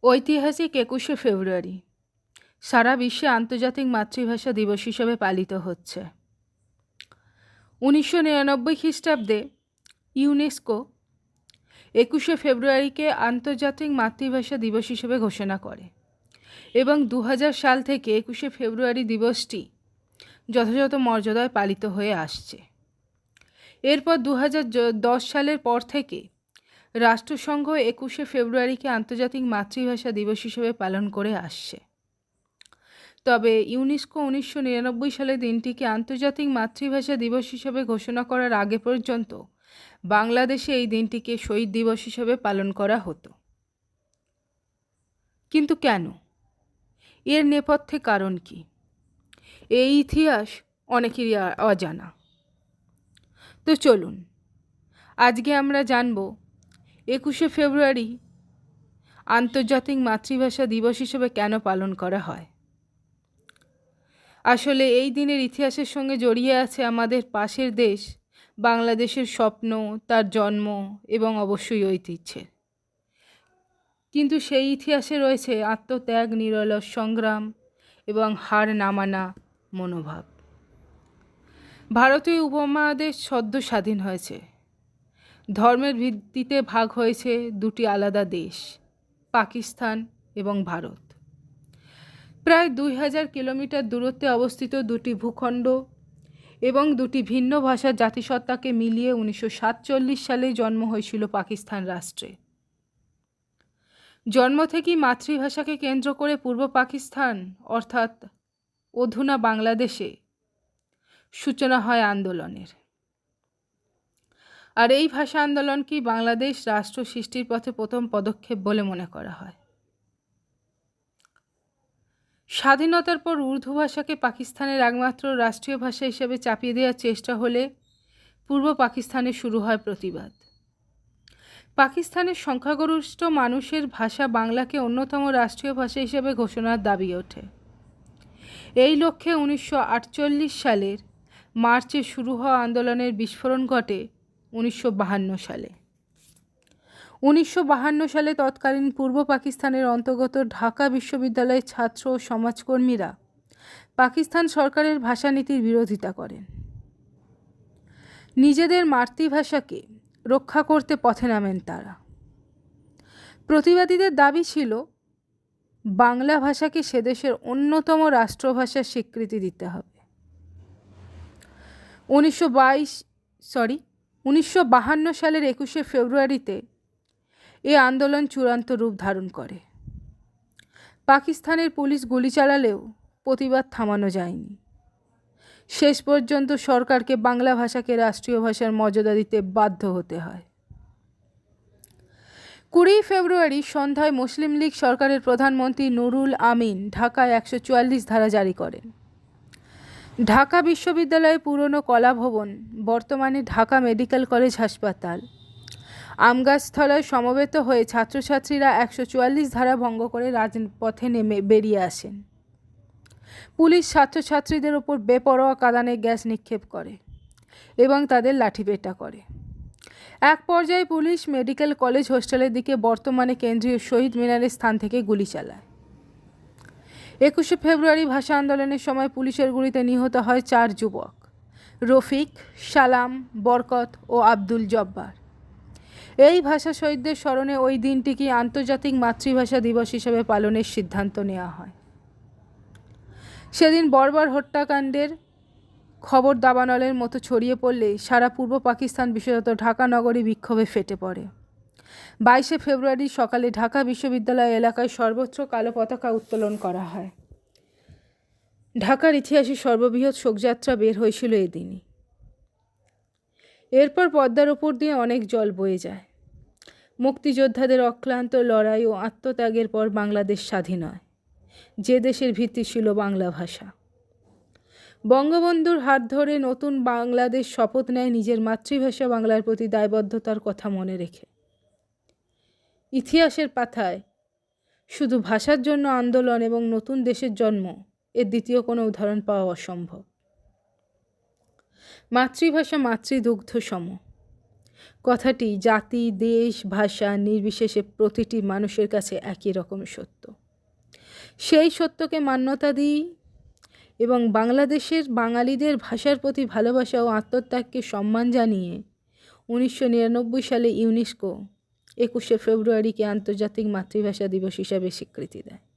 ঐতিহাসিক ২১শে ফেব্রুয়ারি সারা বিশ্বে আন্তর্জাতিক মাতৃভাষা দিবস হিসেবে পালিত হচ্ছে। ১৯৯৯ খ্রিস্টাব্দে ইউনেস্কো ২১শে ফেব্রুয়ারিকে আন্তর্জাতিক মাতৃভাষা দিবস হিসেবে ঘোষণা করে এবং ২০০০ সাল থেকে ২১শে ফেব্রুয়ারি দিবসটি যথাযথ মর্যাদায় পালিত হয়ে আসছে। এরপর ২০১০ সালের পর থেকে রাষ্ট্রসংঘ ২১শে ফেব্রুয়ারিকে আন্তর্জাতিক মাতৃভাষা দিবস হিসেবে পালন করে আসছে। তবে ইউনেস্কো ১৯৯৯ সালে দিনটিকে আন্তর্জাতিক মাতৃভাষা দিবস হিসেবে ঘোষণা করার আগে পর্যন্ত বাংলাদেশে এই দিনটিকে শহীদ দিবস হিসেবে পালন করা হতো। কিন্তু কেন? এর নেপথ্যে কারণ কি? এই ইতিহাস অনেকেরই অজানা। তো চলুন আজকে আমরা জানব ২১শে ফেব্রুয়ারি আন্তর্জাতিক মাতৃভাষা দিবস হিসেবে কেন পালন করা হয়। আসলে এই দিনের ইতিহাসের সঙ্গে জড়িয়ে আছে আমাদের পাশের দেশ বাংলাদেশের স্বপ্ন, তার জন্ম এবং অবশ্যই ঐতিহ্যের। কিন্তু সেই ইতিহাসে রয়েছে আত্মত্যাগ, নিরলস সংগ্রাম এবং হার না মানা মনোভাব। ভারতীয় উপমহাদেশ সদ্য স্বাধীন হয়েছে। ধর্মের ভিত্তিতে ভাগ হয়েছে দুটি আলাদা দেশ, পাকিস্তান এবং ভারত। প্রায় ২০০০ কিলোমিটার দূরত্বে অবস্থিত দুটি ভূখণ্ড এবং দুটি ভিন্ন ভাষার জাতিসত্তাকে মিলিয়ে ১৯৪৭ সালে জন্ম হয়েছিল পাকিস্তান রাষ্ট্রে। জন্ম থেকেই মাতৃভাষাকে কেন্দ্র করে পূর্ব পাকিস্তান অর্থাৎ অধুনা বাংলাদেশে সূচনা হয় আন্দোলনের। আর এই ভাষা আন্দোলনকেই বাংলাদেশ রাষ্ট্র সৃষ্টির পথে প্রথম পদক্ষেপ বলে মনে করা হয়। স্বাধীনতার পর উর্দু ভাষাকে পাকিস্তানের একমাত্র রাষ্ট্রীয় ভাষা হিসেবে চাপিয়ে দেওয়ার চেষ্টা হলে পূর্ব পাকিস্তানে শুরু হয় প্রতিবাদ। পাকিস্তানের সংখ্যাগরিষ্ঠ মানুষের ভাষা বাংলাকে অন্যতম রাষ্ট্রীয় ভাষা হিসেবে ঘোষণার দাবি ওঠে। এই লক্ষ্যে ১৯৪৮ সালের মার্চে শুরু হওয়া আন্দোলনের বিস্ফোরণ ঘটে ১৯৫২ সালে। ১৯৫২ সালে তৎকালীন পূর্ব পাকিস্তানের অন্তর্গত ঢাকা বিশ্ববিদ্যালয়ের ছাত্র ও সমাজকর্মীরা পাকিস্তান সরকারের ভাষানীতির বিরোধিতা করেন। নিজেদের মাতৃভাষাকে রক্ষা করতে পথে নামেন তারা। প্রতিবাদীদের দাবি ছিল বাংলা ভাষাকে সেদেশের অন্যতম রাষ্ট্রভাষার স্বীকৃতি দিতে হবে। ১৯৫২ সালের ২১শে ফেব্রুয়ারিতে এ আন্দোলন চূড়ান্ত রূপ ধারণ করে। পাকিস্তানের পুলিশ গুলি চালালেও প্রতিবাদ থামানো যায়নি। শেষ পর্যন্ত সরকারকে বাংলা ভাষাকে রাষ্ট্রীয় ভাষার মর্যাদা দিতে বাধ্য হতে হয়। ২০ ফেব্রুয়ারি সন্ধ্যায় মুসলিম লীগ সরকারের প্রধানমন্ত্রী নুরুল আমিন ঢাকায় ১৪৪ ধারা জারি করেন। ঢাকা বিশ্ববিদ্যালয়ের পুরনো কলাভবন, বর্তমানে ঢাকা মেডিকেল কলেজ হাসপাতাল, আমগাছতলায় সমবেত হয়ে ছাত্রছাত্রীরা ১৪৪ ধারা ভঙ্গ করে রাজপথে বেরিয়ে আসেন। পুলিশ ছাত্রছাত্রীদের ওপর বেপরোয়া কাঁদানে গ্যাস নিক্ষেপ করে এবং তাদের লাঠিপেটা করে। এক পর্যায়ে পুলিশ মেডিকেল কলেজ হোস্টেলের দিকে, বর্তমানে কেন্দ্রীয় শহীদ মিনারের স্থান থেকে গুলি চালায়। ২১শে ফেব্রুয়ারি ভাষা আন্দোলনের সময় পুলিশের গুলিতে নিহত হয় ৪ যুবক, রফিক, সালাম, বরকত ও আব্দুল জব্বার। এই ভাষা শহীদদের স্মরণে ওই দিনটিকে আন্তর্জাতিক মাতৃভাষা দিবস হিসেবে পালনের সিদ্ধান্ত নেওয়া হয়। সেদিন বর্বর হত্যাকাণ্ডের খবর দাবানলের মতো ছড়িয়ে পড়লে সারা পূর্ব পাকিস্তান, বিশেষত ঢাকা নগরী বিক্ষোভে ফেটে পড়ে। ২২শে ফেব্রুয়ারি সকালে ঢাকা বিশ্ববিদ্যালয় এলাকায় সর্বত্র কালো পতাকা উত্তোলন করা হয়। ঢাকার ইতিহাসে সর্ববৃহৎ শোকযাত্রা বের হয়েছিল এদিনই। এরপর পদ্মার ওপর দিয়ে অনেক জল বয়ে যায়। মুক্তিযোদ্ধাদের অক্লান্ত লড়াই ও আত্মত্যাগের পর বাংলাদেশ স্বাধীন হয়, যে দেশের ভিত্তি ছিল বাংলা ভাষা। বঙ্গবন্ধুর হাত ধরে নতুন বাংলাদেশ শপথ নেয় নিজের মাতৃভাষা বাংলার প্রতি দায়বদ্ধতার কথা মনে রেখে। ইতিহাসের পাতায় শুধু ভাষার জন্য আন্দোলন এবং নতুন দেশের জন্ম, এর দ্বিতীয় কোনো উদাহরণ পাওয়া অসম্ভব। মাতৃভাষা মাতৃদুগ্ধ সম। কথাটি জাতি, দেশ, ভাষা নির্বিশেষে প্রতিটি মানুষের কাছে একই রকম সত্য। সেই সত্যকে মান্যতা দিই এবং বাংলাদেশের বাঙালিদের ভাষার প্রতি ভালোবাসা ও আত্মত্যাগকে সম্মান জানিয়ে 1999 সালে ইউনেস্কো 21শে ফেব্রুয়ারিকে আন্তর্জাতিক মাতৃভাষা দিবস হিসাবে স্বীকৃতি দেয়।